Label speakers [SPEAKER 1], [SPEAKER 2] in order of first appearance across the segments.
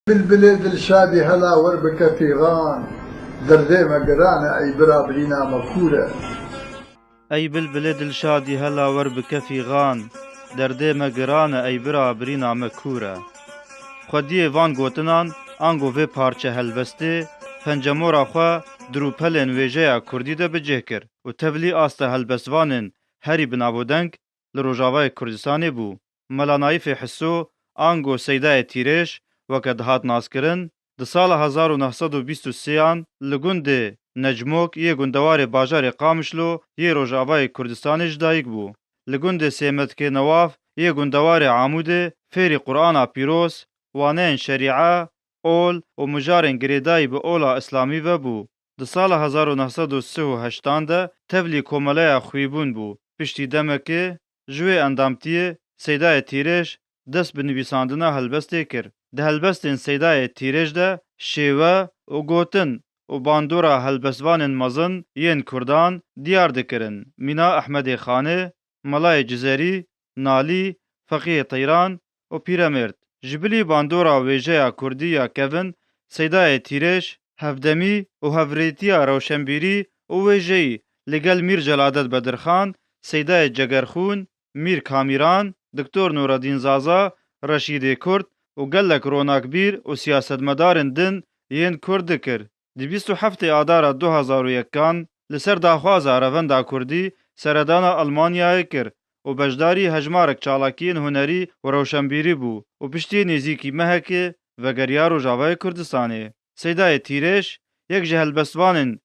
[SPEAKER 1] بالبلاد الشادي هلا وربك في غان دردي مقرانة أي برابرينا مفكورة.
[SPEAKER 2] أي بالبلاد الشادي هلا وربك في غان دردي مقرانة أي برابرينا مكورة. خودی وان گوتنان آنگو و پارچه هلبسته پنجمورا خوا دروپلن ویجه کردی ده بجه کر و تبلی آسته هلبسوانن هری بنابودنگ لروجاوای کردستانی بو. ملانایف حسو آنگو سیده تیرش وکد هات ناسکرن ده سال 1923 لگوند نجموک یه گندوار باجار قامشلو یه روجاوای کردستانی جدایک بو. لگوند سیمت که نواف یه گندوار عمود فیری قرآن پیروس وانین شریعه اول و مجارن گریدای به اولا اسلامی و بو. ده سال 1938 ده تبلی کومله خویبون بو. پشتی دمکه جوی اندامتی سیده تیرش دست به نویساندنه هلبسته کر. ده هلبستین سیده تیرش ده شیوه و گوتن و باندورا هلبسوان مزن ین کردان دیار دکرن. مینا احمد خانه، ملای جزری، نالی، فقیه طیران و پیرمرد. جبلی باندورا ویجه کردی یا کون سیده تیرش هفدمی و هفریتی روشنبیری و ویجهی لگل میر جلادت بدرخان، سیده جگرخون، میر کامیران، دکتور نورالدین زازا، رشید کرد و گلک روناکبیر و سیاست مدارن دن ین کرد کر. دی 27 آدار 2001 لسر داخوازا روندا کردی سردان آلمانیای کر و بجداری هجمارک چالاکین هنری و روشنبیری بو و پشتی نزیکی مهکه و گریار و جاوای کردستانه. سیده تیرش یک جهل بسوانن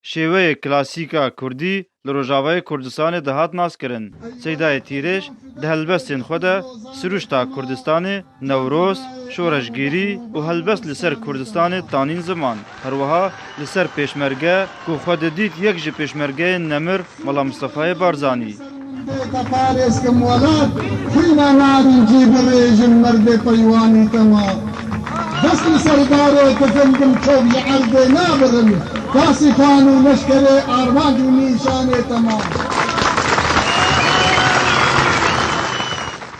[SPEAKER 2] شیوه کلاسیکا کردی لروجاوای کردستان دهات ناس کرن. سیده تیرش ده هلبستین خوده سروشتا کردستان نوروز، شورشگیری و هلبست لسر کردستان تانین زمان. هروها لسر پیشمرگه که خود دید یک جه پیشمرگه نمر ملا مصطفی بارزانی.
[SPEAKER 3] تفارس كمولات فينا نار نجيب الرجل مرد طيواني تمام بس سردار تفندم شوف يعرض نابرن كاسفان ونشكر أرواج ونيشان تمام.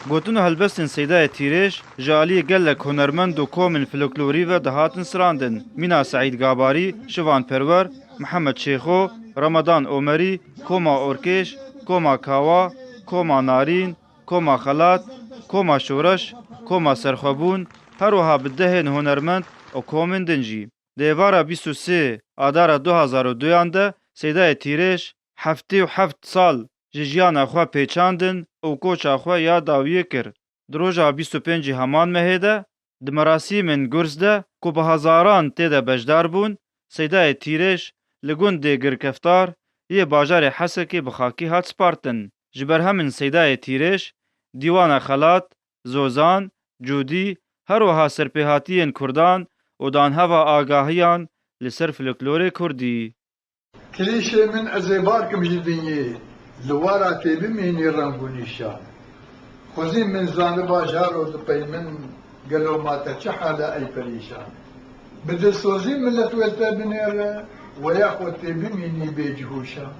[SPEAKER 2] گوتن هلبستن سیده تیرش جالی گلک هنرمند و کومن فلکلوری و دهاتن سراندن. مینا سعید گاباری، شوان پرور، محمد شیخو، رمضان عمری، کوما اورکش، کوما کاوا، کوما نارین، کوما خلات، کوما شورش، کوما سرخوبون، هر وها بدهن هنرمند و کومن دنجی. دیوارا 23 آدار 2002 ده سیده تیرش 77 سال جیجیان خوا پیچاندن و کوچا خوا یا داویه کر. دروژا 25 همان مهده د مراسیمن گرز ده کو به هزاران تیده بجدار بون سیده تیرش لگون ده گرکفتار یه باجار حسکی بخاکی هات سپارتن. جبر همین سیده تیرش دیوان خلات، زوزان، جودی هر وها سرپیهاتین کردان و دانهوا آگاهیان لسر فلکلور کردی.
[SPEAKER 1] كليشة من أزيباركم جديني لوارا تبميني رنبونيشان خوزين من زانبا جارو دبي من قالوا ما تشحى لا أي بريشان بدل سوزين من لتوالتا بنير وياخو تبميني بيجهوشان